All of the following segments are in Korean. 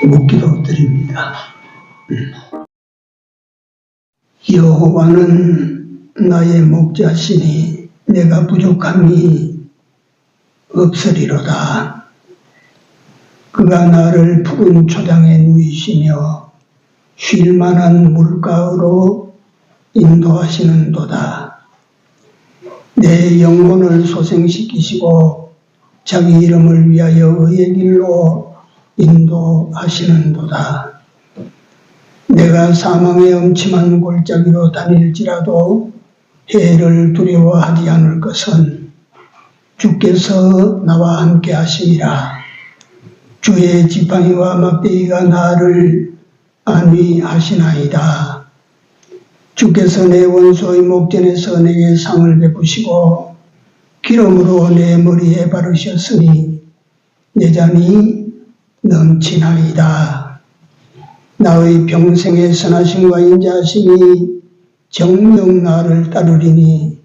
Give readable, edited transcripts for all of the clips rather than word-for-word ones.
묻기도 드립니다. 여호와는 나의 목자시니 내가 부족함이 없으리로다. 그가 나를 푸른 초장에 누이시며 쉴 만한 물가로 인도하시는도다. 내 영혼을 소생시키시고 자기 이름을 위하여 의의 길로 인도하시는도다. 내가 사망의 음침한 골짜기로 다닐지라도 해를 두려워하지 않을 것은 주께서 나와 함께 하심이라. 주의 지팡이와 막대기가 나를 안위하시나이다. 주께서 내 원수의 목전에서 내게 상을 베푸시고 기름으로 내 머리에 바르셨으니 내 잔이 넘치나이다. 나의 평생의 선하심과 인자하심이 정녕 나를 따르리니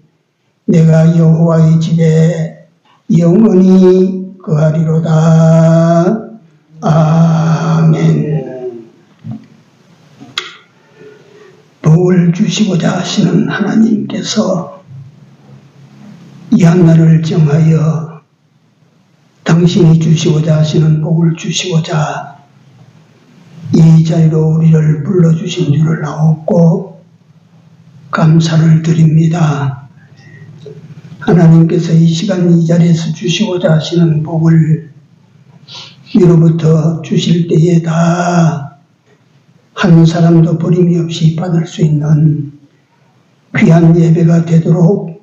내가 여호와의 집에 영원히 거하리로다. 아멘. 복을 주시고자 하시는 하나님께서 이 한날을 정하여 당신이 주시고자 하시는 복을 주시고자 이 자리로 우리를 불러주신 줄을 아옵고 감사를 드립니다. 하나님께서 이 시간 이 자리에서 주시고자 하시는 복을 위로부터 주실 때에 다 한 사람도 버림이 없이 받을 수 있는 귀한 예배가 되도록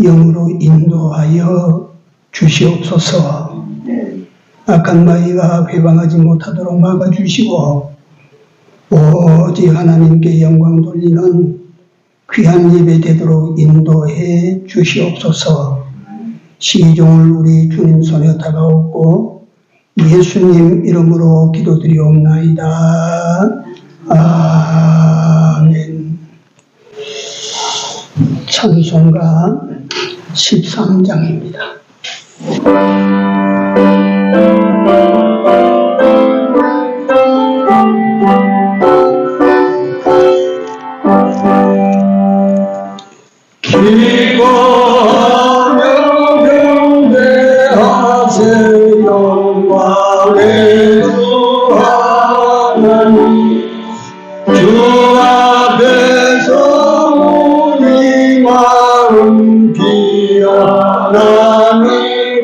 영으로 인도하여 주시옵소서. 악한 마귀가 회방하지 못하도록 막아주시고 오직 하나님께 영광 돌리는 귀한 예배 되도록 인도해 주시옵소서. 시종을 우리 주님 손에 다가오고 예수님 이름으로 기도드리옵나이다. 아멘. 찬송가 13장입니다. 기뻐하며 경배하세 영광의 주 하나님. 주 앞에서 우리 마음 피어나는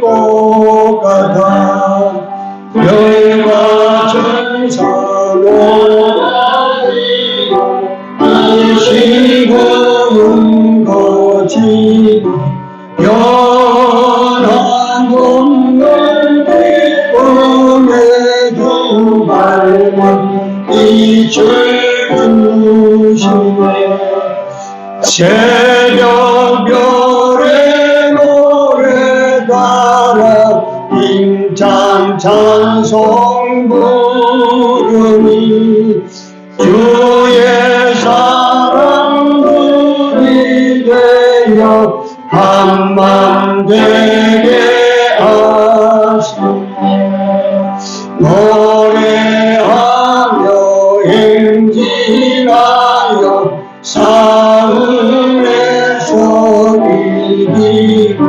것 같아. 별과 천사 모아지고 이시고는 거지 연한 동물 기쁨의 두 발만 빛을 부시네. 새벽별의 노래 따라 힘찬 찬송 부르니 주의 사람들이 되어 한만 되게 하시네. 노래하며 행진하여 사흘에서 이기고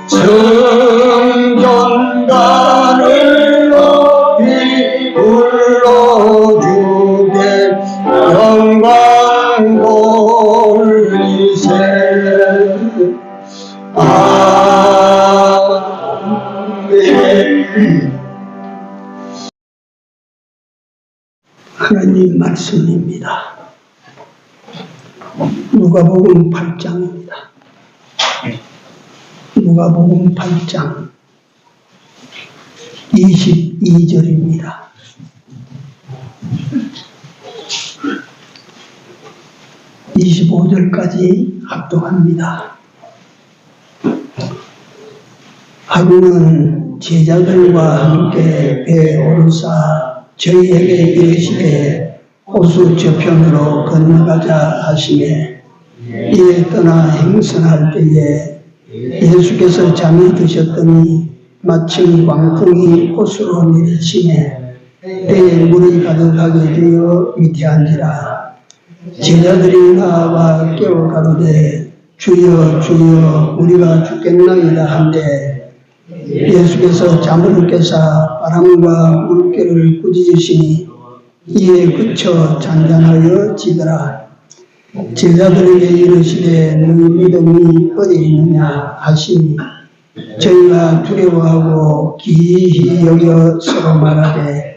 성전가를 높이 불러주게 영광 돌리세. 아멘. 하나님 말씀입니다. 누가복음 8장입니다. 누가복음 8장 22절입니다. (25절까지) 합독합니다. 하루는 제자들과 함께 배에 오르사 저희에게 이르시되 호수 저편으로 건너가자 하시매 이에 떠나 행선할 때에 예수께서 잠이 드셨더니 마침 광풍이 호수로 내리치매 때에 물이 가득하게 되어 위태한지라. 제자들이 나와 깨워 가로되 주여 주여 우리가 죽겠나이다 한데 예수께서 잠을 깨사 바람과 물결을 꾸짖으시니 이에 그쳐 잔잔하여 지더라. 제자들에게 이르시되 너희 믿음이 어디 있느냐 하시니 저희가 두려워하고 기이히 여겨 서로 말하되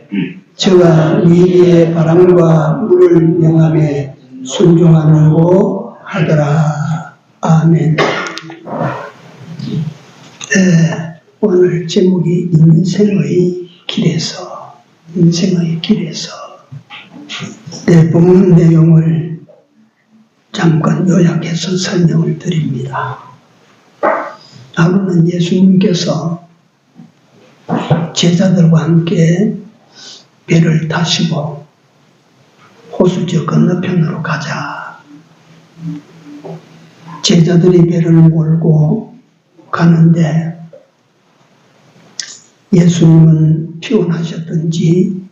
저가 너희에게 바람과 물을 명하며 순종하는고 하더라. 아멘. 오늘 제목이 인생의 길에서 본문 내용을 잠깐 요약해서 설명을 드립니다. 하루는 예수님께서 제자들과 함께 배를 타시고 호수저 건너편으로 가자. 제자들이 배를 몰고 가는데 예수님은 피곤하셨던지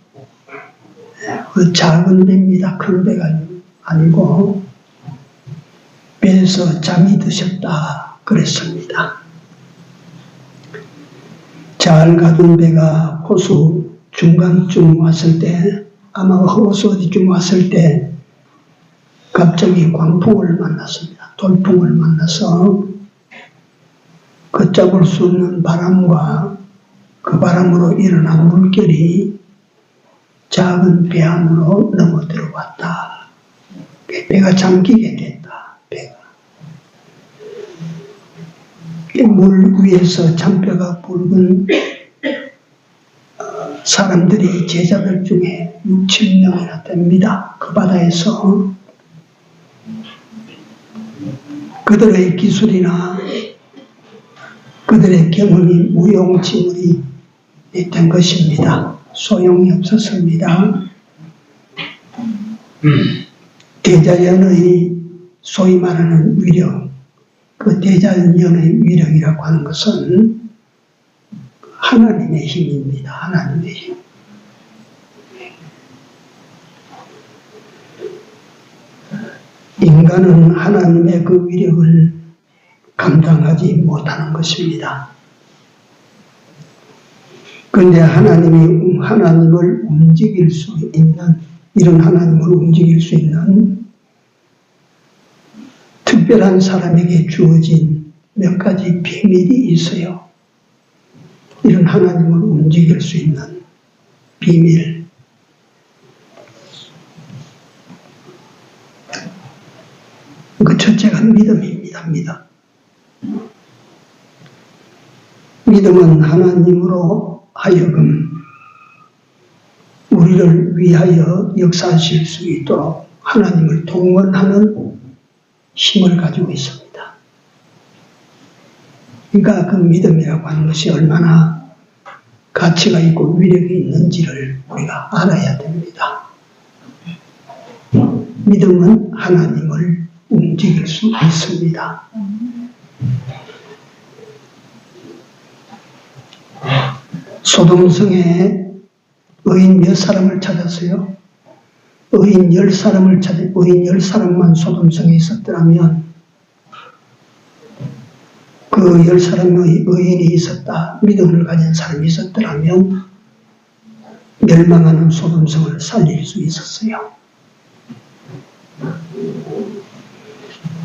그 작은 배입니다. 큰 배가 아니고 배에서 잠이 드셨다 그랬습니다. 잘 가던 배가 호수 중간쯤 왔을 때, 아마 호수 어디쯤 왔을 때 갑자기 광풍을 만났습니다. 돌풍을 만나서 걷잡을 수 없는 바람과 그 바람으로 일어난 물결이 작은 배 안으로 넘어 들어왔다. 배가 잠기게 됐다. 배가. 물 위에서 잔뼈가 붉은 사람들이 제자들 중에 6, 7명이나 됩니다. 그 바다에서 그들의 기술이나 그들의 경험이 무용지물이 된 것입니다. 소용이 없었습니다. 대자연의 소위 말하는 위력, 그 대자연의 위력이라고 하는 것은 하나님의 힘입니다. 하나님의 힘. 인간은 하나님의 그 위력을 감당하지 못하는 것입니다. 그런데 하나님을 움직일 수 있는, 이런 하나님을 움직일 수 있는 특별한 사람에게 주어진 몇 가지 비밀이 있어요. 이런 하나님을 움직일 수 있는 비밀. 그 첫째가 믿음입니다. 믿음은 하나님으로 하여금 우리를 위하여 역사하실 수 있도록 하나님을 동원하는 힘을 가지고 있습니다. 그러니까 그 믿음이라고 하는 것이 얼마나 가치가 있고 위력이 있는지를 우리가 알아야 됩니다. 믿음은 하나님을 움직일 수 있습니다. 소돔성에 의인 몇 사람을 찾았어요? 의인 10사람을 찾았고, 의인 10사람만 소돔성에 있었더라면, 그 10사람의 의인이 있었다, 믿음을 가진 사람이 있었더라면, 멸망하는 소돔성을 살릴 수 있었어요.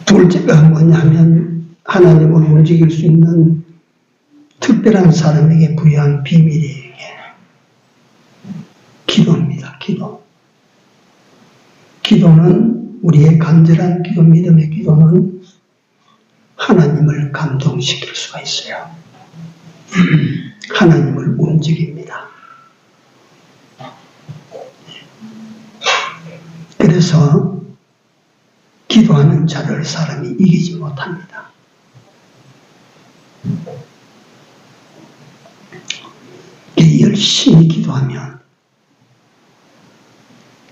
둘째가 뭐냐면, 하나님을 움직일 수 있는 특별한 사람에게 부여한 비밀이 기도입니다. 기도는 우리의 간절한 기도, 믿음의 기도는 하나님을 감동시킬 수가 있어요. 하나님을 움직입니다. 그래서 기도하는 자를 사람이 이기지 못합니다. 열심히 기도하면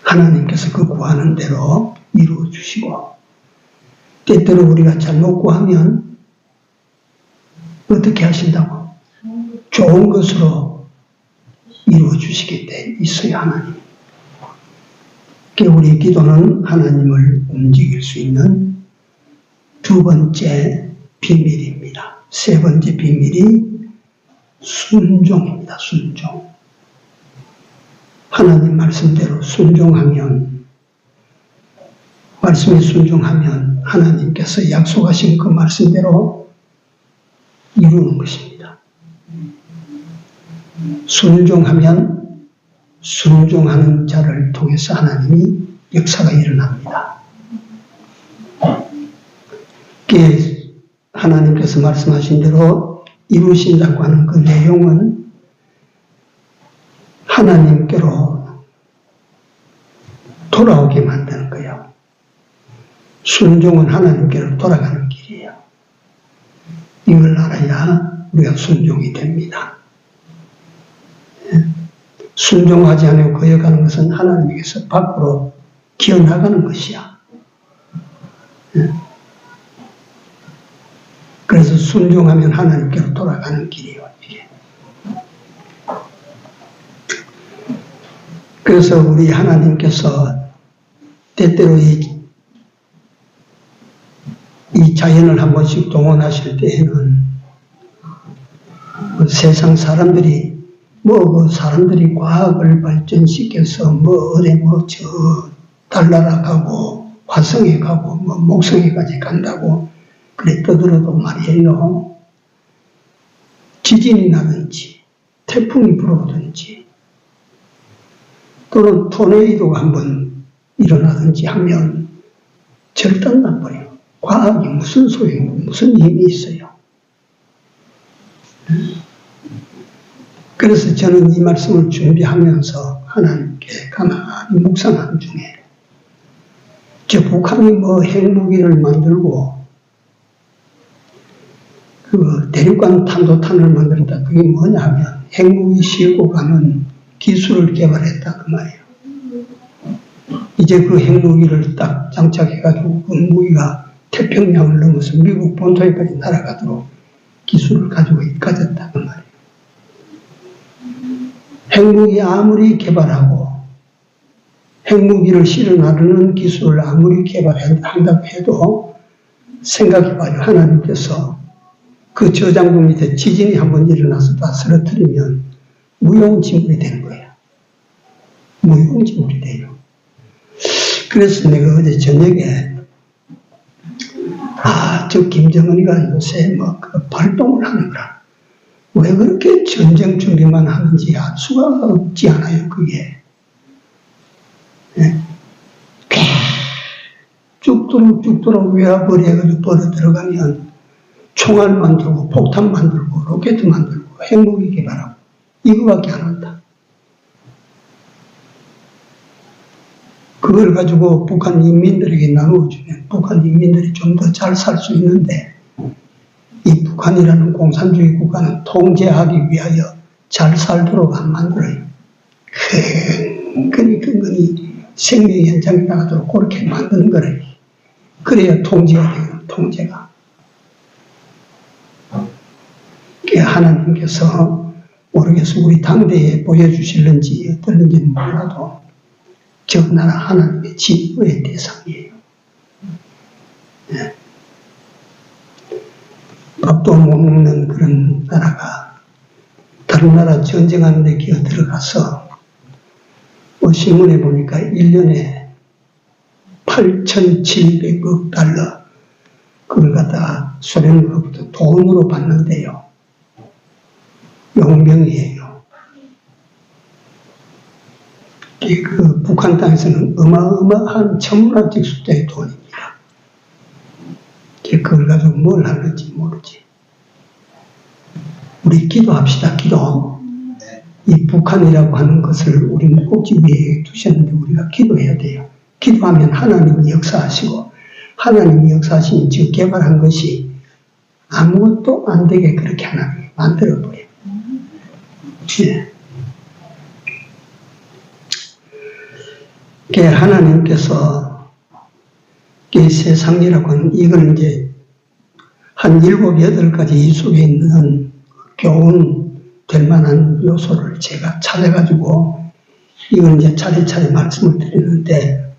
하나님께서 그 구하는 대로 이루어 주시고, 때때로 우리가 잘못 구하면 어떻게 하신다고? 좋은 것으로 이루어 주시게 돼 있어요, 하나님. 우리 기도는 하나님을 움직일 수 있는 두 번째 비밀입니다. 세 번째 비밀이 순종입니다. 순종. 하나님 말씀대로 순종하면, 말씀에 순종하면 하나님께서 약속하신 그 말씀대로 이루는 것입니다. 순종하면 순종하는 자를 통해서 하나님이 역사가 일어납니다. 하나님께서 말씀하신 대로 이루신다고 하는 그 내용은 하나님께로 돌아오게 만드는 거예요. 순종은 하나님께로 돌아가는 길이에요. 이걸 알아야 우리가 순종이 됩니다. 순종하지 않고 거역하는 것은 하나님께서 밖으로 기어나가는 것이야. 그래서 순종하면 하나님께로 돌아가는 길이에요, 이게. 그래서 우리 하나님께서 때때로 이 자연을 한 번씩 동원하실 때에는 세상 사람들이 사람들이 과학을 발전시켜서 저 달나라 가고 화성에 가고 목성에까지 간다고 그래 떠들어도 말이에요. 지진이 나든지 태풍이 불어오든지 또는 토네이도가 한번 일어나든지 하면 절단 나버려요. 과학이 무슨 소용이고 무슨 힘이 있어요. 그래서 저는 이 말씀을 준비하면서 하나님께 가만히 묵상하는 중에 저 북한이 핵무기를 만들고 그 대륙간 탄도탄을 만든다. 그게 뭐냐 하면 핵무기 싣고 가는 기술을 개발했다 그 말이에요. 이제 그 핵무기를 딱 장착해가지고 그 무기가 태평양을 넘어서 미국 본토에까지 날아가도록 기술을 가졌다 그 말이에요. 핵무기 아무리 개발하고 핵무기를 실어 나르는 기술을 아무리 개발한다고 해도 생각해봐요. 하나님께서 그 저장고 밑에 지진이 한번 일어나서 다 쓰러뜨리면 무용지물이 되는 거예요. 무용지물이 돼요. 그래서 내가 어제 저녁에 저 김정은이가 요새 그 발동을 하는구나. 왜 그렇게 전쟁 준비만 하는지 알 수가 없지 않아요, 그게. 쭉도록 외화벌이 해가지고 벌어 들어가면 총알 만들고 폭탄 만들고 로켓 만들고 핵무기 개발하고 이거밖에 안 한다. 그걸 가지고 북한 인민들에게 나누어주면 북한 인민들이 좀 더 잘 살 수 있는데 이 북한이라는 공산주의 국가는 통제하기 위하여 잘 살도록 안 만들어요. 근근히 생명 현장에 나가도록 그렇게 만드는 거래요. 그래야 통제가 돼요, 통제가. 하나님께서 모르겠어 우리 당대에 보여주실는지 어떨는지는 몰라도 저 나라 하나님의 진노의 대상이에요. 밥도 못 먹는 그런 나라가 다른 나라 전쟁하는 데 기어 들어가서 신문에 보니까 1년에 8,700억 달러 그걸 갖다가 소련으로부터 돈으로 받는데요. 용병이에요. 그 북한 땅에서는 어마어마한 천문학적 숫자의 돈입니다. 그걸 가지고 뭘 하는지 모르지. 우리 기도합시다, 기도. 이 북한이라고 하는 것을 우리 목적지 위에 두셨는데 우리가 기도해야 돼요. 기도하면 하나님이 역사하시고 하나님이 역사하시면 즉 개발한 것이 아무것도 안 되게 그렇게 하나님이 만들어버려요. 예. 하나님께서 이 세상이라고 하는 이걸 이제 한 7, 8가지 이 속에 있는 교훈 될 만한 요소를 제가 찾아가지고 이건 이제 차례차례 말씀을 드리는데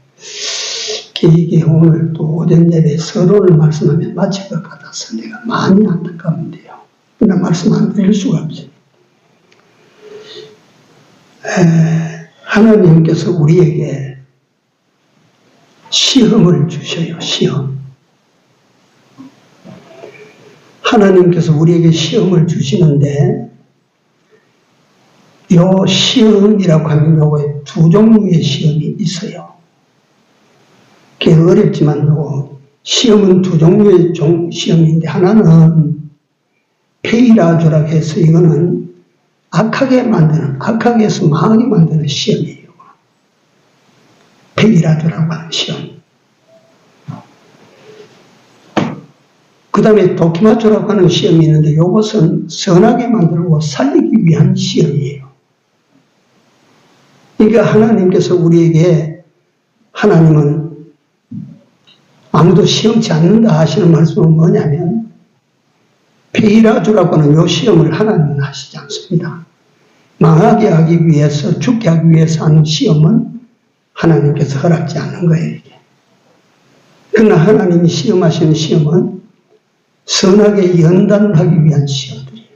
이게 오늘 또 오전 예배 서론을 말씀하면 마칠 것 같아서 내가 많이 안타까운데요. 그러나 말씀 안 드릴 수가 없어요. 하나님께서 우리에게 시험을 주셔요. 시험. 하나님께서 우리에게 시험을 주시는데 요 시험이라고 하면 요거에 두 종류의 시험이 있어요. 그게 어렵지만 요거 시험은 두 종류의 시험인데 하나는 페이라조라고 해서 이거는 악하게 해서 망하게 만드는 시험이에요. 페이라조라고 하는 시험. 그 다음에 도키마초라고 하는 시험이 있는데 이것은 선하게 만들고 살리기 위한 시험이에요. 그러니까 하나님께서 우리에게 하나님은 아무도 시험치 않는다 하시는 말씀은 뭐냐면 페이라조라고 하는 이 시험을 하나님은 하시지 않습니다. 망하게 하기 위해서 죽게 하기 위해서 하는 시험은 하나님께서 허락지 않는 거예요. 이게. 그러나 하나님이 시험하시는 시험은 선하게 연단하기 위한 시험들이에요.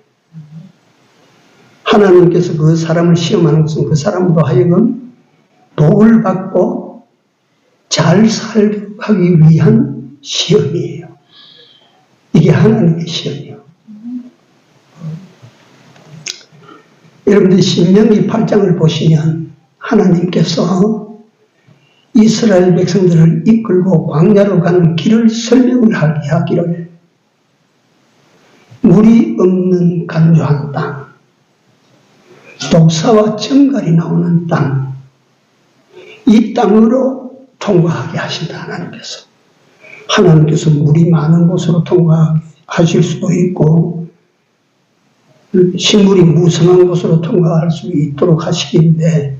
하나님께서 그 사람을 시험하는 것은 그 사람으로 하여금 복을 받고 잘 살기 위한 시험이에요. 이게 하나님의 시험이에요. 여러분들 신명기 8장을 보시면 하나님께서 이스라엘 백성들을 이끌고 광야로 가는 길을 설명을 하게 하기를 물이 없는 간조한 땅, 독사와 정갈이 나오는 땅, 이 땅으로 통과하게 하신다. 하나님께서. 하나님께서 물이 많은 곳으로 통과하실 수도 있고 식물이 무성한 곳으로 통과할 수 있도록 하시기인데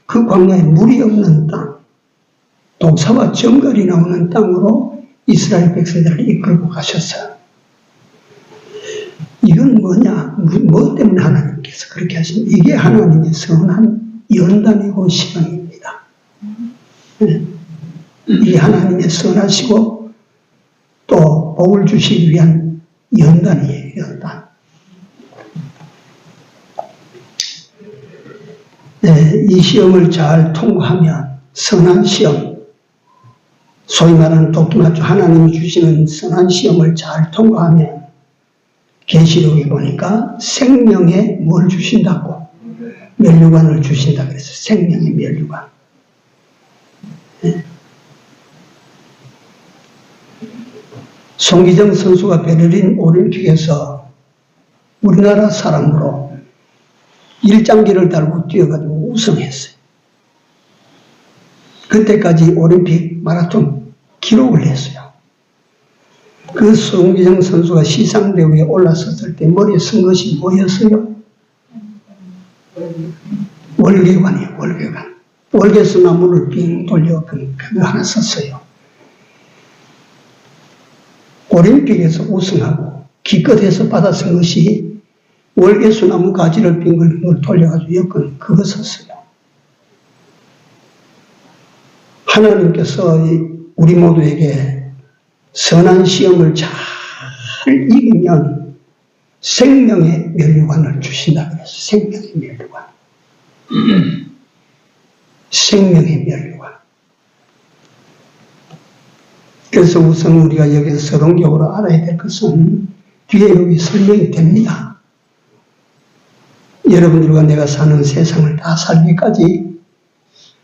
그 광야에 물이 없는 땅, 독사와 정갈이 나오는 땅으로 이스라엘 백성들을 이끌고 가셨어요. 이건 뭐냐? 뭐 때문에 하나님께서 그렇게 하신? 이게 하나님의 선한 연단이고 시간입니다. 이게 하나님의 선하시고 또 복을 주시기 위한 연단이에요. 연단. 이 시험을 잘 통과하면 선한 시험, 소위 말하는 도끼마초 하나님이 주시는 선한 시험을 잘 통과하면 계시록에 보니까 생명에 뭘 주신다고? 면류관을 주신다 그래서 생명의 면류관. 송기정 선수가 베를린 올림픽에서 우리나라 사람으로 1장기를 달고 뛰어가지고 우승했어요. 그때까지 올림픽 마라톤 기록을 했어요. 그 송기정 선수가 시상대회에 올라섰을 때 머리에 쓴 것이 뭐였어요? 월계관이에요. 월계관. 월계수 나무를 빙 돌려 그거 하나 썼어요. 올림픽에서 우승하고 기껏해서 받아 쓴 것이 월계수 나무 가지를 빙글빙글 돌려가지고 엮은 그거 썼어요. 하나님께서 우리 모두에게 선한 시험을 잘 이기면 생명의 면류관을 주신다 그랬어요. 생명의 면류관. 생명의 면류관. 그래서 우선 우리가 여기서 서론적으로 알아야 될 것은 뒤에 여기 설명이 됩니다. 여러분들과 내가 사는 세상을 다 살기까지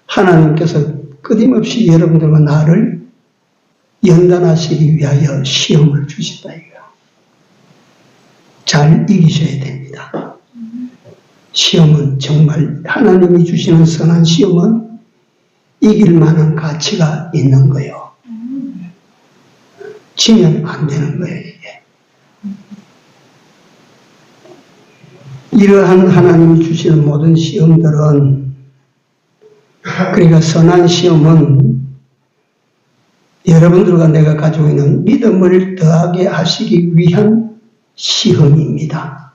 하나님께서 끊임없이 여러분들과 나를 연단하시기 위하여 시험을 주신다 이거야. 잘 이기셔야 됩니다. 시험은 정말 하나님이 주시는 선한 시험은 이길 만한 가치가 있는 거예요. 지면 안 되는 거예요, 이게. 이러한 하나님이 주시는 모든 시험들은, 그러니까 선한 시험은 여러분들과 내가 가지고 있는 믿음을 더하게 하시기 위한 시험입니다.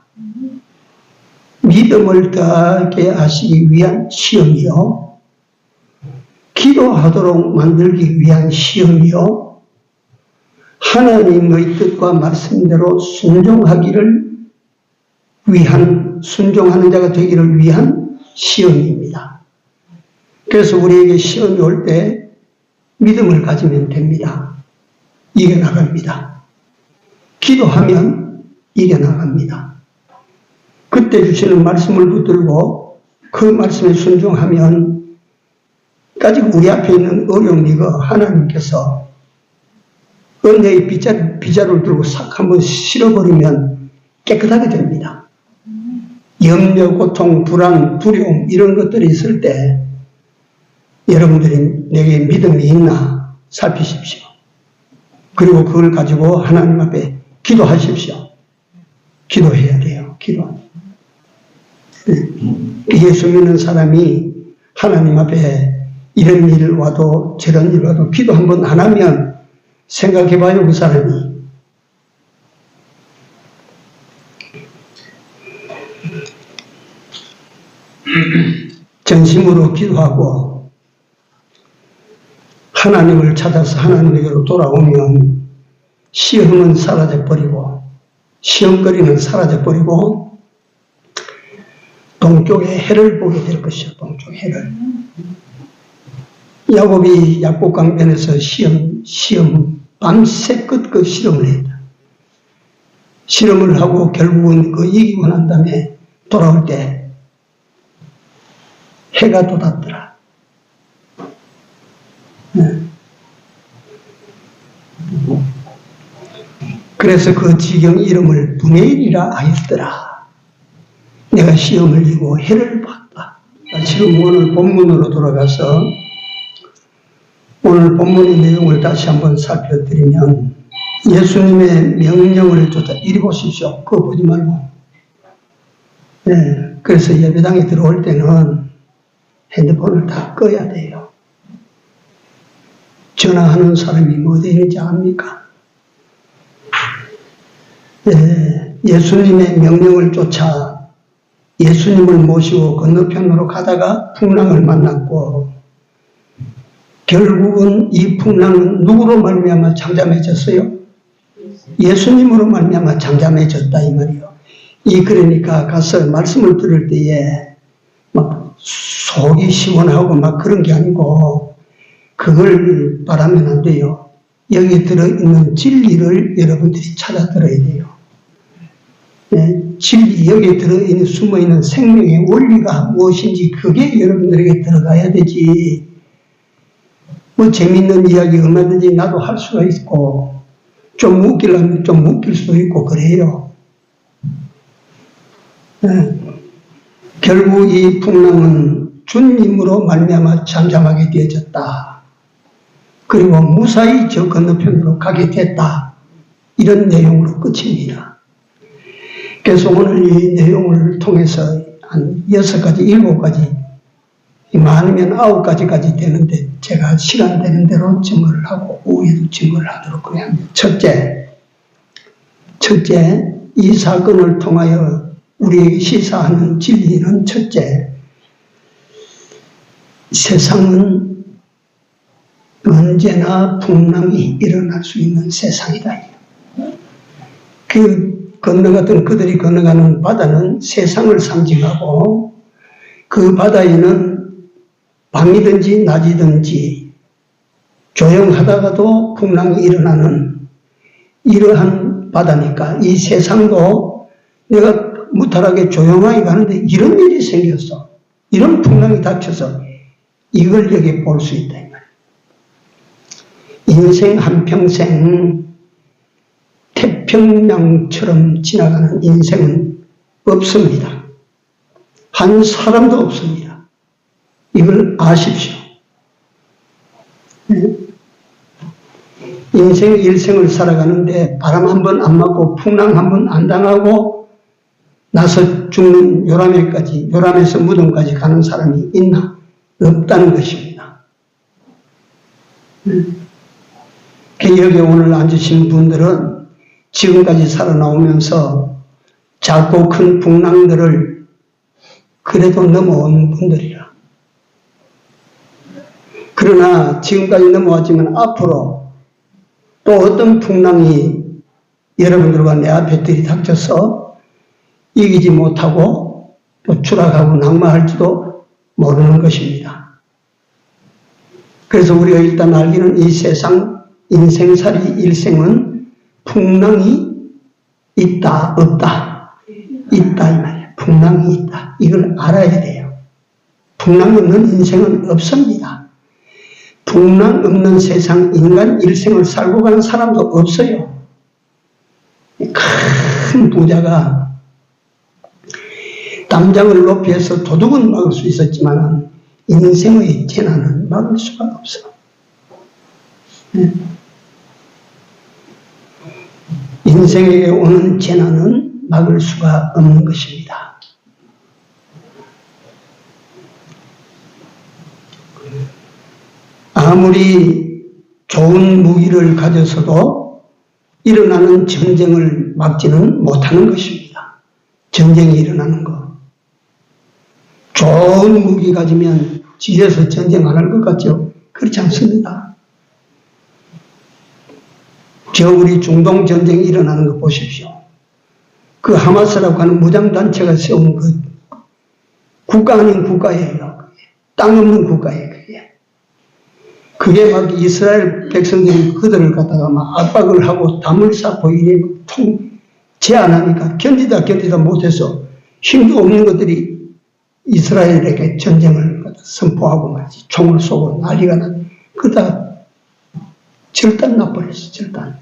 믿음을 더하게 하시기 위한 시험이요, 기도하도록 만들기 위한 시험이요, 하나님의 뜻과 말씀대로 순종하기를 위한, 순종하는 자가 되기를 위한 시험입니다. 그래서 우리에게 시험이 올 때 믿음을 가지면 됩니다. 이겨나갑니다. 기도하면 이겨나갑니다. 그때 주시는 말씀을 붙들고 그 말씀에 순종하면 아직 우리 앞에 있는 어려움이 하나님께서 은혜의 빗자루를 들고 싹 한번 실어버리면 깨끗하게 됩니다. 염려, 고통, 불안, 두려움 이런 것들이 있을 때 여러분들이 내게 믿음이 있나 살피십시오. 그리고 그걸 가지고 하나님 앞에 기도하십시오. 기도해야 돼요. 기도. 예수 믿는 사람이 하나님 앞에 이런 일 와도 저런 일 와도 기도 한번 안 하면 생각해봐요. 그 사람이 전심으로 기도하고 하나님을 찾아서 하나님에게로 돌아오면 시험은 사라져버리고 시험거리는 사라져버리고 동쪽의 해를 보게 될 것이요. 동쪽의 해를. 야곱이 약복강변에서 시험 밤새 끝끝 실험을 했다. 실험을 하고 결국은 이기고 난 다음에 돌아올 때 해가 돋았더라. 네. 그래서 그 지경 이름을 분해일이라 하였더라. 내가 시험을 이기고 해를 봤다. 지금 오늘 본문으로 돌아가서 오늘 본문의 내용을 다시 한번 살펴드리면 예수님의 명령을 쫓아 이리 보십시오. 그거 보지 말고. 네, 그래서 예배당에 들어올 때는 핸드폰을 다 꺼야 돼요. 전화하는 사람이 뭐 되는지 압니까? 네, 예수님의 명령을 쫓아 예수님을 모시고 건너편으로 가다가 풍랑을 만났고 결국은 이 풍랑은 누구로 말미암아 잠잠해졌어요? 예수님으로 말미암아 잠잠해졌다 이 말이요. 그러니까 가서 말씀을 들을 때에 막 속이 시원하고 막 그런 게 아니고 그걸 바라면 안 돼요. 여기 들어있는 진리를 여러분들이 찾아 들어야 돼요. 네, 진리, 여기에 들어있는 숨어있는 생명의 원리가 무엇인지 그게 여러분들에게 들어가야 되지. 뭐 재밌는 이야기 얼마든지 나도 할 수가 있고 좀 웃기려면 좀 웃길 수도 있고 그래요. 네. 결국 이 풍랑은 주님으로 말미암아 잠잠하게 되어졌다. 그리고 무사히 저 건너편으로 가게 됐다. 이런 내용으로 끝입니다. 그래서 오늘 이 내용을 통해서 한 6가지, 7가지, 많으면 9가지까지 되는데 제가 시간 되는 대로 증거를 하고 오후에도 증거를 하도록 해야 합니다. 첫째, 이 사건을 통하여 우리에게 시사하는 진리는 첫째, 세상은 언제나 풍랑이 일어날 수 있는 세상이다. 그들이 건너가는 바다는 세상을 상징하고 그 바다에는 밤이든지 낮이든지 조용하다가도 풍랑이 일어나는 이러한 바다니까 이 세상도 내가 무탈하게 조용하게 가는데 이런 일이 생겼어. 이런 풍랑이 닥쳐서 이걸 여기 볼 수 있다. 이 말이야. 인생 한평생 태평양처럼 지나가는 인생은 없습니다. 한 사람도 없습니다. 이걸 아십시오. 인생 일생을 살아가는데 바람 한 번 안 맞고 풍랑 한 번 안 당하고 나서 죽는 요람에서 무덤까지 가는 사람이 있나? 없다는 것입니다. 여기 오늘 앉으신 분들은 지금까지 살아나오면서 작고 큰 풍랑들을 그래도 넘어온 분들이라. 그러나 지금까지 넘어왔지만 앞으로 또 어떤 풍랑이 여러분들과 내 앞에 들이닥쳐서 이기지 못하고 또 추락하고 낙마할지도 모르는 것입니다. 그래서 우리가 일단 알기는 이 세상 인생살이 일생은 풍랑이 있다 없다. 있다 이 말이에요. 풍랑이 있다. 이걸 알아야 돼요. 풍랑 없는 인생은 없습니다. 풍랑 없는 세상 인간 일생을 살고 가는 사람도 없어요. 큰 부자가 담장을 높이 해서 도둑은 막을 수 있었지만 인생의 재난은 막을 수가 없어. 인생에게 오는 재난은 막을 수가 없는 것입니다. 아무리 좋은 무기를 가져서도 일어나는 전쟁을 막지는 못하는 것입니다. 전쟁이 일어나는 거. 좋은 무기 가지면 집에서 전쟁 안 할 것 같죠? 그렇지 않습니다. 저 우리 중동 전쟁이 일어나는 거 보십시오. 그 하마스라고 하는 무장단체가 세운 그 국가 아닌 국가예요. 땅 없는 국가예요. 그게 막 이스라엘 백성들이 그들을 갖다가 막 압박을 하고 담을 쌓고 이래 제한하니까 견디다 못해서 힘도 없는 것들이 이스라엘에게 전쟁을 선포하고 말이지 총을 쏘고 난리가 난 그러다가 절단 나버렸어. 절단.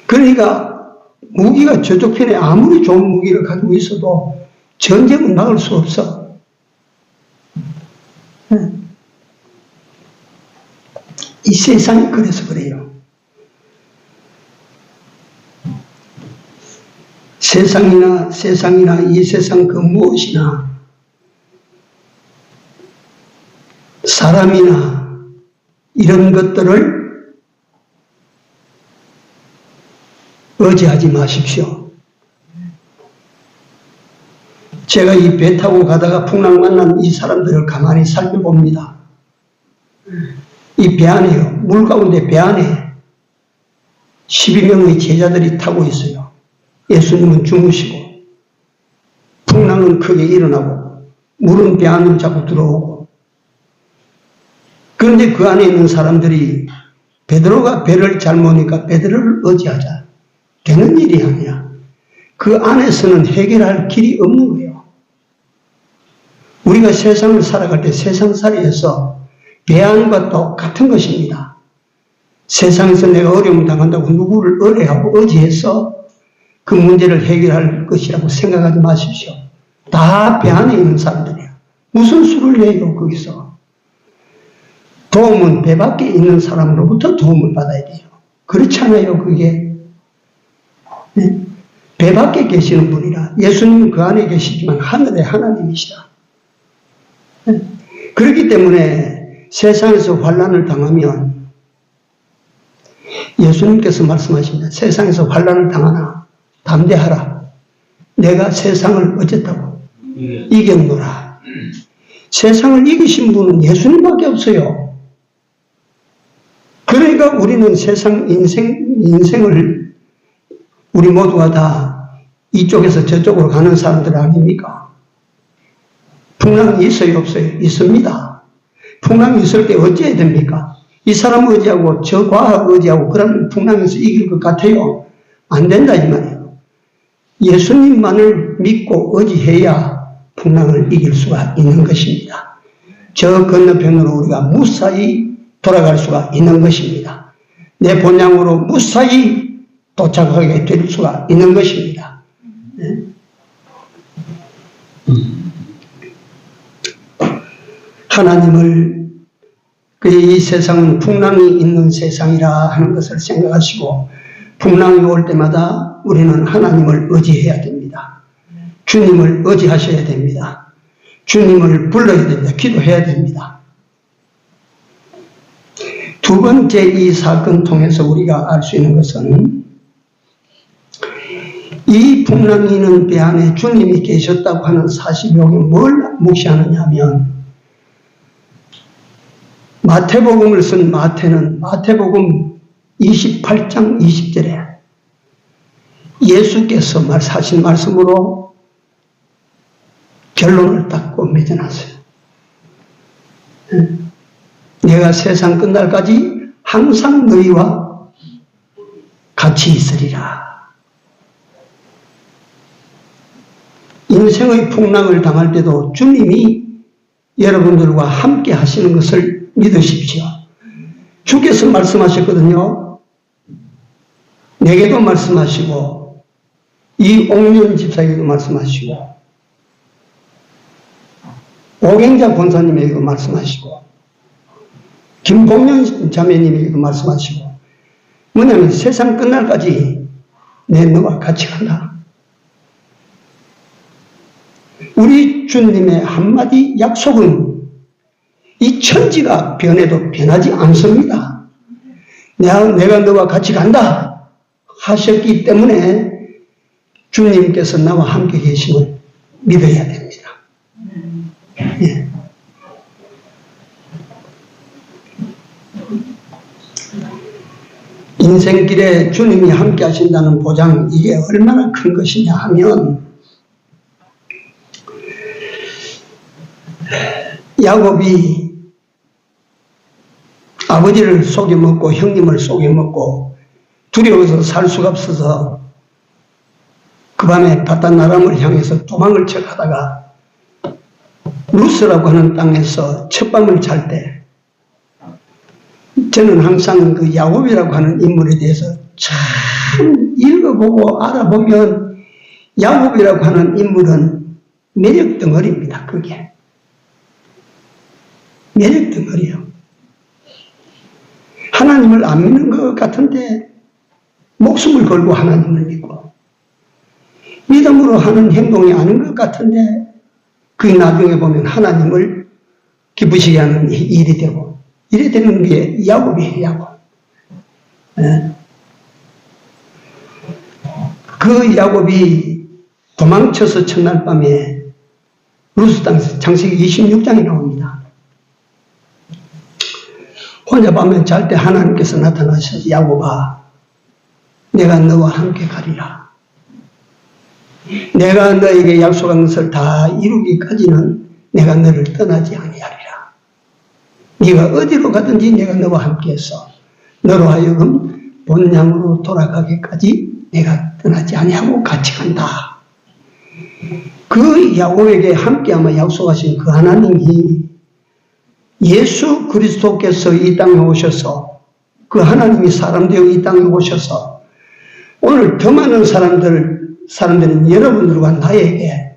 그러니까 무기가 저쪽 편에 아무리 좋은 무기를 가지고 있어도 전쟁은 막을 수 없어. 이 세상이 그래서 그래요. 세상이나 이 세상 그 무엇이나 사람이나 이런 것들을 의지하지 마십시오. 제가 이 배 타고 가다가 풍랑 만난 이 사람들을 가만히 살펴봅니다. 이 배 안에요. 물 가운데 배 안에 12명의 제자들이 타고 있어요. 예수님은 주무시고 풍랑은 크게 일어나고 물은 배 안으로 자꾸 들어오고 그런데 그 안에 있는 사람들이 베드로가 배를 잘 모니까 베드로를 의지하자. 되는 일이 아니야. 그 안에서는 해결할 길이 없는 거예요. 우리가 세상을 살아갈 때 세상살이에서 배 안과 똑같은 것입니다. 세상에서 내가 어려움을 당한다고 누구를 의뢰하고 의지해서 그 문제를 해결할 것이라고 생각하지 마십시오. 다 배 안에 있는 사람들이야. 무슨 수를 내요 거기서. 도움은 배 밖에 있는 사람으로부터 도움을 받아야 돼요. 그렇지 않아요 그게. 네? 배 밖에 계시는 분이라 예수님은 그 안에 계시지만 하늘의 하나님이시다. 네? 그렇기 때문에 세상에서 환난을 당하면 예수님께서 말씀하십니다. 세상에서 환난을 당하나 담대하라. 내가 세상을 어쨌다고 이겼노라. 세상을 이기신 분은 예수님밖에 없어요. 그러니까 우리는 세상 인생을 우리 모두가 다 이쪽에서 저쪽으로 가는 사람들 아닙니까? 풍랑이 있어요 없어요? 있습니다. 풍랑이 있을 때 어찌해야 됩니까? 이 사람 의지하고 저 과학 의지하고 그러면 풍랑에서 이길 것 같아요? 안 된다 이 말이에요. 예수님만을 믿고 의지해야 풍랑을 이길 수가 있는 것입니다. 저 건너편으로 우리가 무사히 돌아갈 수가 있는 것입니다. 내 본향으로 무사히 도착하게 될 수가 있는 것입니다. 네? 하나님을 이 세상은 풍랑이 있는 세상이라 하는 것을 생각하시고 풍랑이 올 때마다 우리는 하나님을 의지해야 됩니다. 주님을 의지하셔야 됩니다. 주님을 불러야 됩니다. 기도해야 됩니다. 두 번째 이 사건 통해서 우리가 알 수 있는 것은 이 풍랑이는 배 안에 주님이 계셨다고 하는 사실이 여기 뭘 묵시하느냐면, 마태복음을 쓴 마태는 마태복음 28장 20절에 예수께서 하신 말씀으로 결론을 딱 맺어놨어요. 내가 세상 끝날까지 항상 너희와 같이 있으리라. 인생의 풍랑을 당할 때도 주님이 여러분들과 함께 하시는 것을 믿으십시오. 주께서 말씀하셨거든요. 내게도 말씀하시고 이옥년 집사에게도 말씀하시고 오경자 권사님에게도 말씀하시고 김봉년 자매님에게도 말씀하시고, 뭐냐면 세상 끝날까지 내 너와 같이 간다. 우리 주님의 한마디 약속은 이 천지가 변해도 변하지 않습니다. 내가 너와 같이 간다 하셨기 때문에 주님께서 나와 함께 계심을 믿어야 됩니다. 예. 인생길에 주님이 함께 하신다는 보장, 이게 얼마나 큰 것이냐 하면, 야곱이 아버지를 속여먹고 형님을 속여먹고 두려워서 살 수가 없어서 그 밤에 바닷나람을 향해서 도망을 쳐가다가 루스라고 하는 땅에서 첫밤을 잘 때, 저는 항상 그 야곱이라고 하는 인물에 대해서 참 읽어보고 알아보면 야곱이라고 하는 인물은 매력 덩어리입니다. 그게 매력 덩어리예요. 하나님을 안 믿는 것 같은데 목숨을 걸고 하나님을 믿고, 믿음으로 하는 행동이 아닌 것 같은데 그게 나중에 보면 하나님을 기쁘시게 하는 일이 되고, 이래 되는 게 야곱이에요, 야곱. 네. 그 야곱이 도망쳐서 첫날 밤에 루스 땅에서 창세기 26장이 나옵니다. 혼자 밤에 잘 때 하나님께서 나타나셔서 야곱아, 내가 너와 함께 가리라. 내가 너에게 약속한 것을 다 이루기까지는 내가 너를 떠나지 아니하리라. 네가 어디로 가든지 내가 너와 함께해서 너로 하여금 본향으로 돌아가기까지 내가 떠나지 아니하고 같이 간다. 그 야곱에게 함께 아마 약속하신 그 하나님이 예수 그리스도께서 이 땅에 오셔서, 그 하나님이 사람 되어 이 땅에 오셔서 오늘 더 많은 사람들은 여러분들과 나에게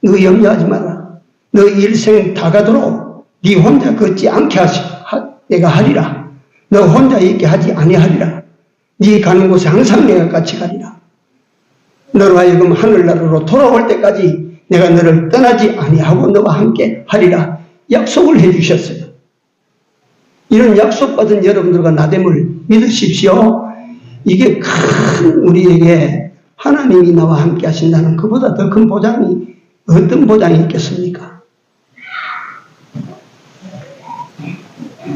너 염려하지 마라. 너 일생 다 가도록 네 혼자 걷지 않게 내가 하리라. 너 혼자 있게 하지 아니하리라. 네 가는 곳에 항상 내가 같이 가리라. 너로 하여금 하늘나라로 돌아올 때까지 내가 너를 떠나지 아니하고 너와 함께 하리라. 약속을 해주셨어요. 이런 약속받은 여러분들과 나됨을 믿으십시오. 이게 큰 우리에게 하나님이 나와 함께 하신다는 그보다 더 큰 보장이 어떤 보장이 있겠습니까?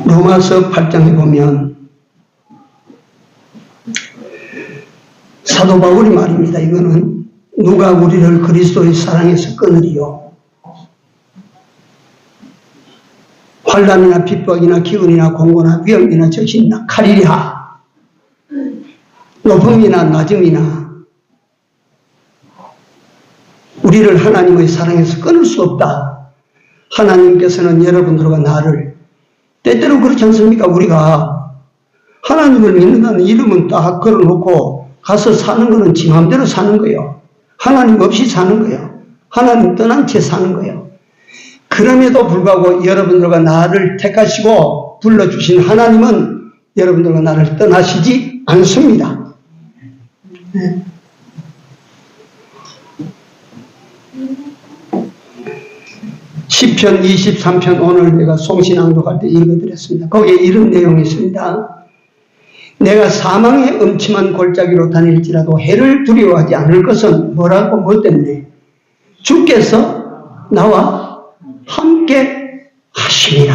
로마서 8장에 보면 사도 바울이 말입니다. 이거는 누가 우리를 그리스도의 사랑에서 끊으리요? 환난이나 핍박이나 기근이나 공고나 위험이나 적신이나 칼이랴. 높음이나 낮음이나 우리를 하나님의 사랑에서 끊을 수 없다. 하나님께서는 여러분들과 나를, 때때로 그렇지 않습니까? 우리가 하나님을 믿는다는 이름은 딱 걸어놓고 가서 사는 거는 지 마음대로 사는 거예요. 하나님 없이 사는 거예요. 하나님 떠난 채 사는 거예요. 그럼에도 불구하고 여러분들과 나를 택하시고 불러주신 하나님은 여러분들과 나를 떠나시지 않습니다. 네. 시편 23편 오늘 내가 송신앙독할 때 읽어드렸습니다. 거기에 이런 내용이 있습니다. 내가 사망의 음침한 골짜기로 다닐지라도 해를 두려워하지 않을 것은 뭐라고 뭐 때문에? 주께서 나와 함께 하심이라.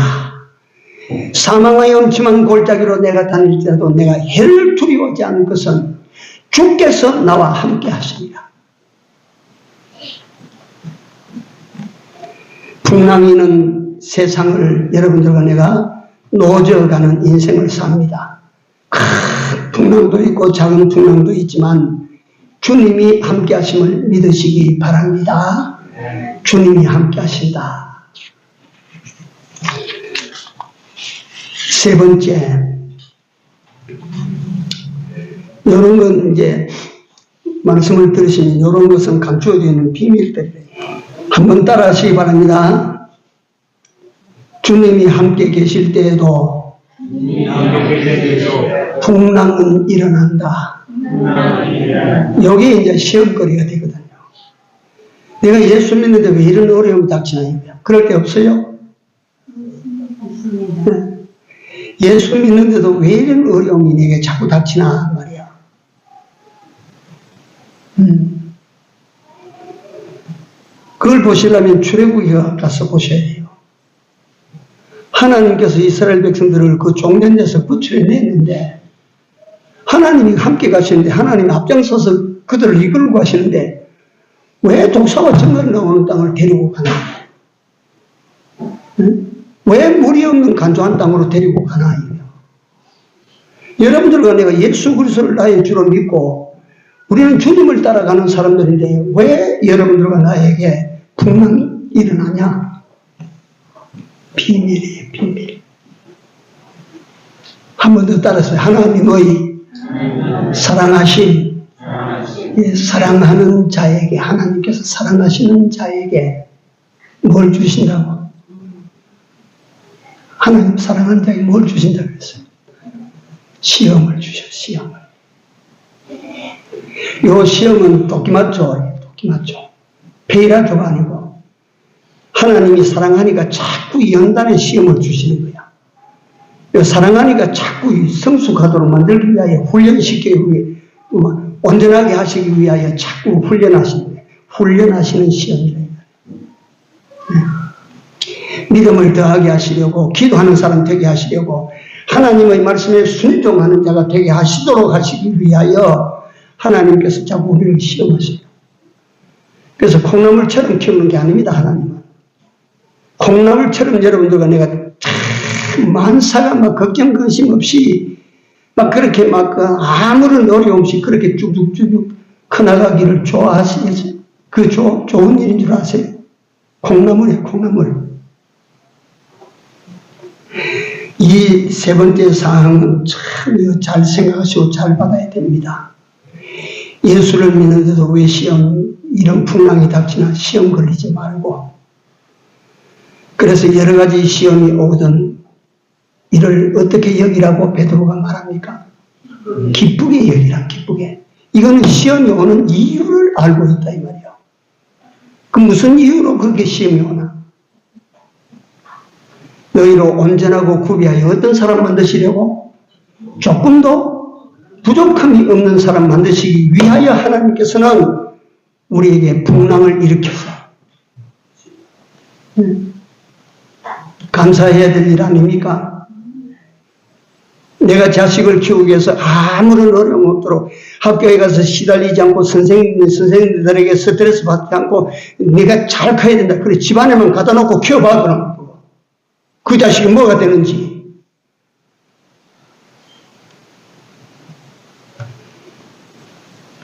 사망의 음침한 골짜기로 내가 다닐지라도 내가 해를 두려워하지 않을 것은 주께서 나와 함께 하십니다. 풍랑이는 세상을 여러분들과 내가 노져가는 인생을 삽니다. 큰 풍랑도 있고 작은 풍랑도 있지만 주님이 함께 하심을 믿으시기 바랍니다. 주님이 함께 하신다. 세 번째, 이런 건 이제 말씀을 들으시면 이런 것은 감추어져 있는 비밀들이에요. 한번 따라 하시기 바랍니다. 주님이 함께 계실 때에도 풍랑은 일어난다. 여기 이제 시험거리가 되거든요. 내가 예수 믿는데 왜 이런 어려움이 닥치나? 그럴 때 없어요? 네. 예수 믿는데도 왜 이런 어려움이 내게 자꾸 닥치나 말이야. 그걸 보시려면 출애굽기 가서 보셔야 돼요. 하나님께서 이스라엘 백성들을 그 종된 데서 구출해냈는데 하나님이 함께 가시는데 하나님이 앞장서서 그들을 이끌고 가시는데 왜 독사와 정갈이 나오는 땅을 데리고 가나? 왜 물이 없는 간조한 땅으로 데리고 가나? 여러분들과 내가 예수 그리스도를 나의 주로 믿고 우리는 주님을 따라가는 사람들인데 왜 여러분들과 나에게 풍랑이 일어나냐? 비밀이에요, 비밀. 한 번 더 따라서요. 하나님의 사랑하신, 사랑하는 자에게, 하나님께서 사랑하시는 자에게 뭘 주신다고? 하나님 사랑하는 자에게 뭘 주신다고 그랬어요? 시험을 주셔, 시험을. 요 시험은 도끼맞죠? 도끼맞죠. 페이라조가 아니고 하나님이 사랑하니까 자꾸 연단의 시험을 주시는 거야. 요 사랑하니까 자꾸 성숙하도록 만들기 위하여 훈련시키기 위해 온전하게 하시기 위하여 자꾸 훈련하시는 거예요. 훈련하시는 시험이래요. 믿음을 더하게 하시려고, 기도하는 사람 되게 하시려고, 하나님의 말씀에 순종하는 자가 되게 하시도록 하시기 위하여 하나님께서 자꾸 우리를 시험하세요. 그래서 콩나물처럼 키우는 게 아닙니다, 하나님은. 콩나물처럼 여러분들과 내가 참 만사가 막 걱정, 근심 없이 막 그렇게 막 아무런 어려움 없이 그렇게 쭉쭉쭉 커나가기를 좋아하시겠어요? 그 좋은 일인 줄 아세요? 콩나물이에요, 콩나물. 이 세 번째 사항은 참 잘 생각하시고 잘 받아야 됩니다. 예수를 믿는데도 왜 이런 풍랑이 닥치나 시험 걸리지 말고. 그래서 여러 가지 시험이 오거든 이를 어떻게 여기라고 베드로가 말합니까? 기쁘게 여기라, 기쁘게. 이거는 시험이 오는 이유를 알고 있다 이 말이야. 그 무슨 이유로 그렇게 시험이 오나? 너희로 온전하고 구비하여 어떤 사람 만드시려고? 조금도 부족함이 없는 사람 만드시기 위하여 하나님께서는 우리에게 풍랑을 일으켜서 감사해야 될 일 아닙니까? 내가 자식을 키우기 위해서 아무런 어려움 없도록 학교에 가서 시달리지 않고 선생님들에게 스트레스 받지 않고 네가 잘 커야 된다. 그래 집안에만 갖다 놓고 키워봐. 그럼 그 자식이 뭐가 되는지.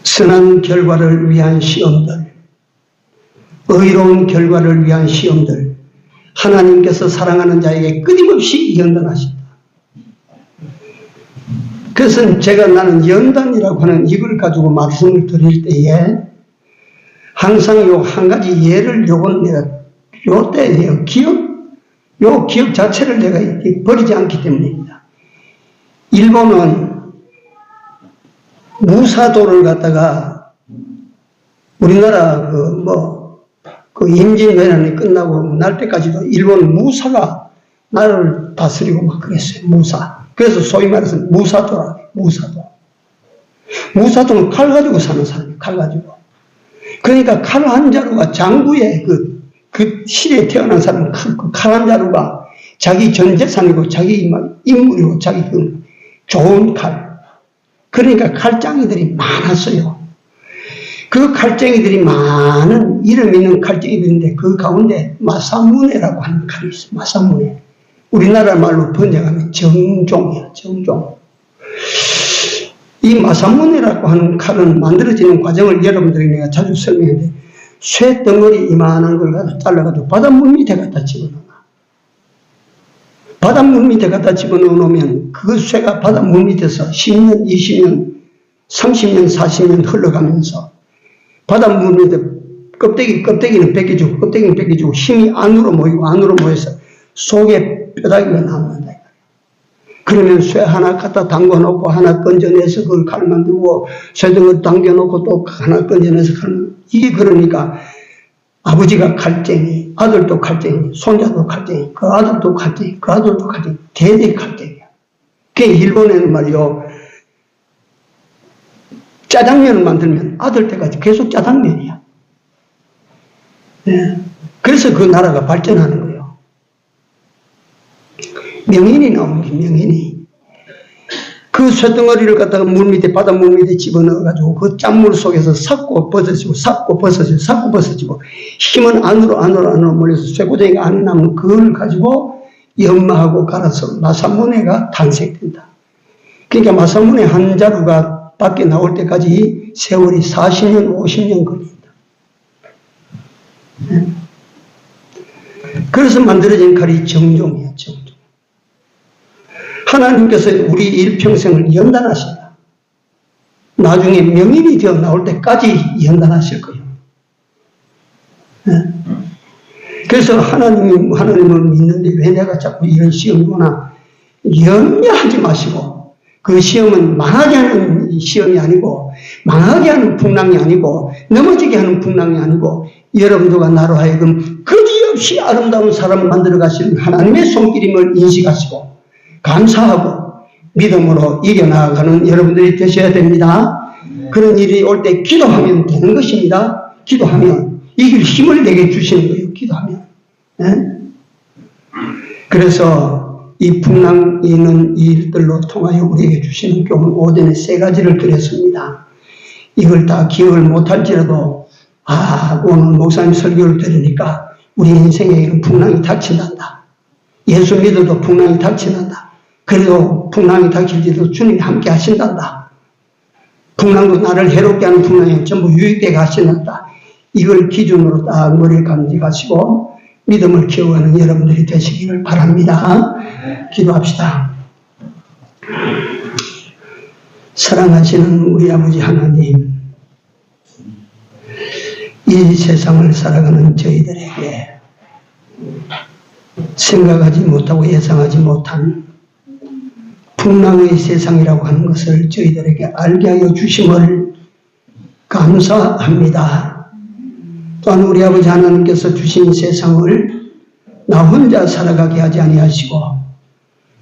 선한 결과를 위한 시험들, 의로운 결과를 위한 시험들, 하나님께서 사랑하는 자에게 끊임없이 연단하신다. 그래서 나는 연단이라고 하는 이걸 가지고 말씀을 드릴 때에 항상 요 한 가지 예를 요건 내가 요때 기억 자체를 내가 버리지 않기 때문입니다. 일본은 무사도를 갖다가 우리나라 임진왜란이 끝나고 날 때까지도 일본 무사가 나라를 다스리고 막 그랬어요. 무사. 그래서 소위 말해서 무사도라, 무사도. 무사도는 칼 가지고 사는 사람이에요, 칼 가지고. 그러니까 칼 한 자루가 장구의 그 시대에 태어난 사람은 그 칼 한 자루가 자기 전 재산이고 자기 인물이고 자기 그 좋은 칼. 그러니까 칼장이들이 많았어요. 그 칼쟁이들이 많은 이름 있는 칼쟁이들인데 그 가운데 마사무네라고 하는 칼이 있어요. 마사무네. 우리나라 말로 번역하면 정종이에요. 정종. 이 마사무네라고 하는 칼은 만들어지는 과정을 여러분들에게 내가 자주 설명했는데 쇠덩어리 이만한 걸 가지고 잘라가지고 바닷물 밑에 갖다 집어넣어. 바닷물 밑에 갖다 집어넣으면 그 쇠가 바닷물 밑에서 10년, 20년, 30년, 40년 흘러가면서 바닷물 밑에 껍데기는 벗겨지고 껍데기는 벗겨지고 힘이 안으로 모여서 속에 뼈다귀가 남는다. 그러면 쇠 하나 갖다 담궈놓고 하나 건져내서 그걸 칼 만들고 쇠등을 당겨놓고 또 하나 건져내서 칼. 이게 그러니까 아버지가 칼쟁이, 아들도 칼쟁이, 손자도 칼쟁이, 그 아들도 칼쟁이, 그 아들도 칼쟁이, 대대 칼쟁이야. 그게 일본에는 말이요, 짜장면을 만들면 아들 때까지 계속 짜장면이야. 네. 그래서 그 나라가 발전하는 거예요. 명인이 나오는 게 명인이. 그 쇠덩어리를 갖다가 물 밑에, 바닷물 밑에 집어넣어가지고 그 짠물 속에서 삭고 벗어지고, 삭고 벗어지고, 삭고 벗어지고, 힘은 안으로 몰려서 쇠고쟁이가 안에 남는 그걸 가지고 연마하고 갈아서 마사무네가 탄생된다. 그러니까 마사무네 한 자루가 밖에 나올 때까지 세월이 40년, 50년 걸린다. 네. 그래서 만들어진 칼이 정종이야, 정종. 하나님께서 우리 일평생을 연단하신다. 나중에 명인이 되어 나올 때까지 연단하실 거예요. 네. 그래서 하나님을 믿는데 왜 내가 자꾸 이런 시험이 오나 염려하지 마시고 그 시험은 망하게 하는 시험이 아니고 망하게 하는 풍랑이 아니고 넘어지게 하는 풍랑이 아니고 여러분들과 나로 하여금 그지없이 아름다운 사람을 만들어 가시는 하나님의 손길임을 인식하시고 감사하고 믿음으로 이겨나가는 여러분들이 되셔야 됩니다. 그런 일이 올 때 기도하면 되는 것입니다. 기도하면 이길 힘을 내게 주시는 거예요. 기도하면. 네? 그래서 이 풍랑 있는 일들로 통하여 우리에게 주시는 교훈 오전에 3가지를 드렸습니다. 이걸 다 기억을 못할지라도 오늘 목사님 설교를 들으니까 우리 인생에는 풍랑이 닥친단다. 예수 믿어도 풍랑이 닥친단다. 그래도 풍랑이 닥칠지도 주님이 함께 하신단다. 풍랑도 나를 해롭게 하는 풍랑이 전부 유익되게 하신단다. 이걸 기준으로 딱 머리를 간직하시고 믿음을 키워가는 여러분들이 되시기를 바랍니다. 기도합시다. 사랑하시는 우리 아버지 하나님, 이 세상을 살아가는 저희들에게 생각하지 못하고 예상하지 못한 풍랑의 세상이라고 하는 것을 저희들에게 알게 하여 주심을 감사합니다. 또한 우리 아버지 하나님께서 주신 세상을 나 혼자 살아가게 하지 아니하시고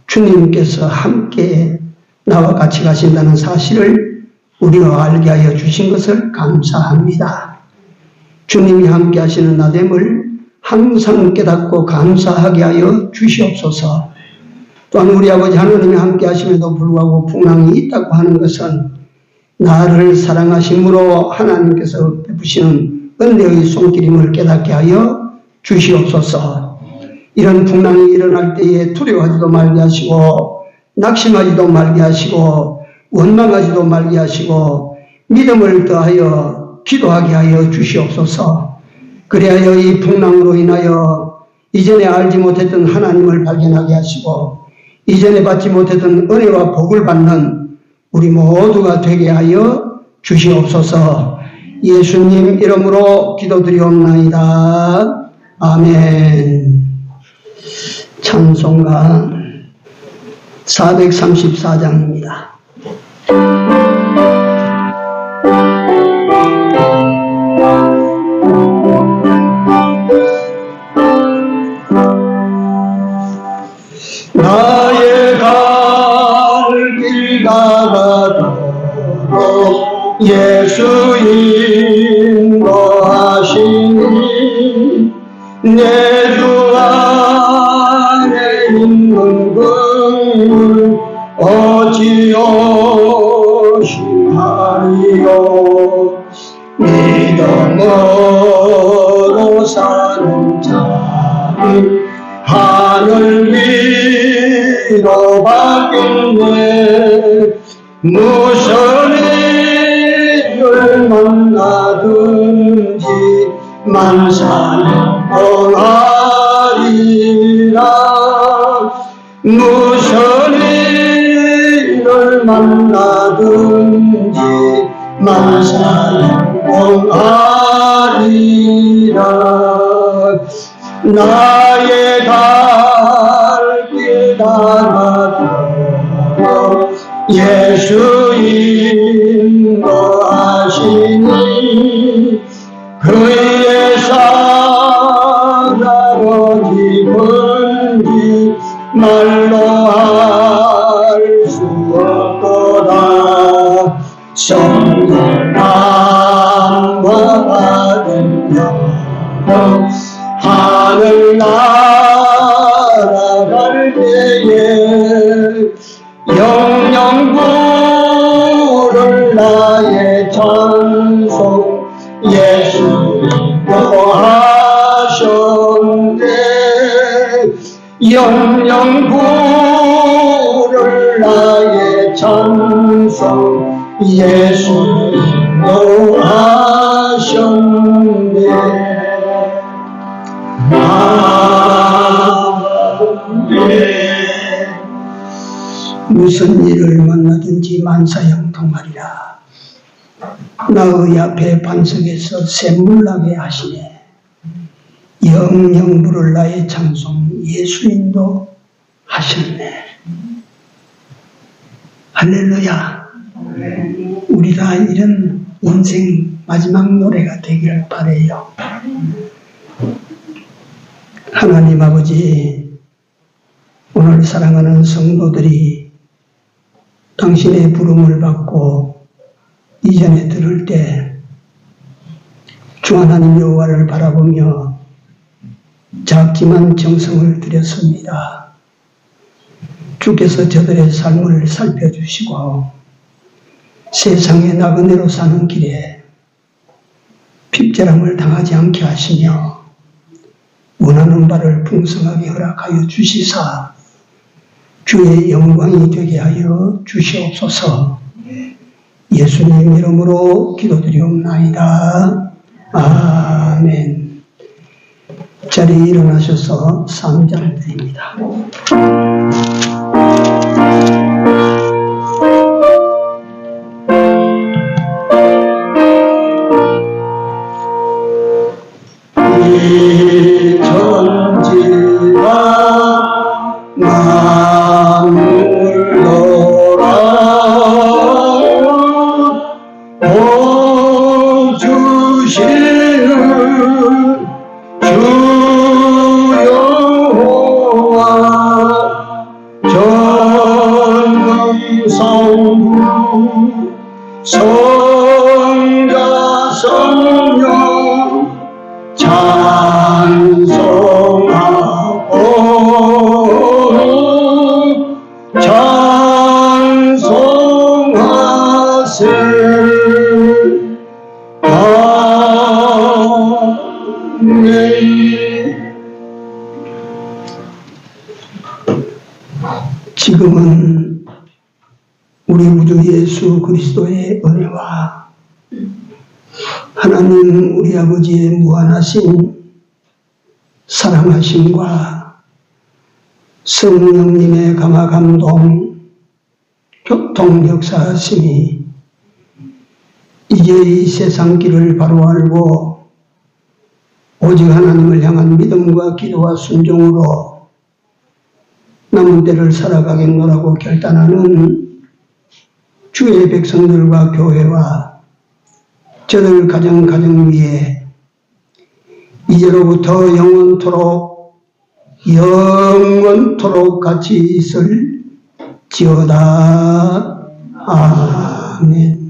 주님께서 함께 나와 같이 가신다는 사실을 우리가 알게 하여 주신 것을 감사합니다. 주님이 함께 하시는 나됨을 항상 깨닫고 감사하게 하여 주시옵소서. 또한 우리 아버지 하나님이 함께 하심에도 불구하고 풍랑이 있다고 하는 것은 나를 사랑하심으로 하나님께서 베푸시는 은혜의 손길임을 깨닫게 하여 주시옵소서. 이런 풍랑이 일어날 때에 두려워하지도 말게 하시고 낙심하지도 말게 하시고 원망하지도 말게 하시고 믿음을 더하여 기도하게 하여 주시옵소서. 그리하여 이 풍랑으로 인하여 이전에 알지 못했던 하나님을 발견하게 하시고 이전에 받지 못했던 은혜와 복을 받는 우리 모두가 되게 하여 주시옵소서. 예수님 이름으로 기도드리옵나이다. 아멘. 찬송가 434장입니다. 나의 어찌 심하리요 믿음으로 사는 자는 하늘 위로 받겠네. 무슨 일을 만나든지 만사는 평안이라. 무슨 일을 만나든지 만사는 평안이라. 나의 갈 길 따라 예수 인도하시니 그의 사랑은 깊은지 말로 할 수 없도다. 성령함과 받은 영혼 하늘 날아갈 때에 영영 부를 나의 찬송 예수 인도하셨네. 영영 부를 나의 찬송 예수 인도하셨네. 무슨 일을 만나든지 만사형통하리라. 나의 앞에 반석에서 샘물 나게 하시네. 영영 부를 나의 찬송 예수인도 하셨네. 할렐루야. 우리 다 이런 인생 마지막 노래가 되기를 바라요. 하나님 아버지, 오늘 사랑하는 성도들이 당신의 부름을 받고 이전에 들을 때 주 하나님 여호와를 바라보며 작지만 정성을 들였습니다. 주께서 저들의 삶을 살펴주시고 세상의 나그네로 사는 길에 핍절함을 당하지 않게 하시며 원하는 바를 풍성하게 허락하여 주시사 주의 영광이 되게 하여 주시옵소서. 예수님 이름으로 기도드리옵나이다. 아멘. 자리에 일어나셔서 3장 드립니다. 이 천지가 복 주시는 주 여호와 전능성부 성자 성령 찬송하고 찬송하세. 지금은 우리 구주 예수 그리스도의 은혜와 하나님 우리 아버지의 무한하신 사랑하심과 성령님의 감화 감동 교통 역사하심이 이제 이 세상 길을 바로 알고 오직 하나님을 향한 믿음과 기도와 순종으로 남은 때를 살아가겠노라고 결단하는 주의 백성들과 교회와 저들 가정 위에 이제로부터 영원토록 같이 있을 지어다. 아멘.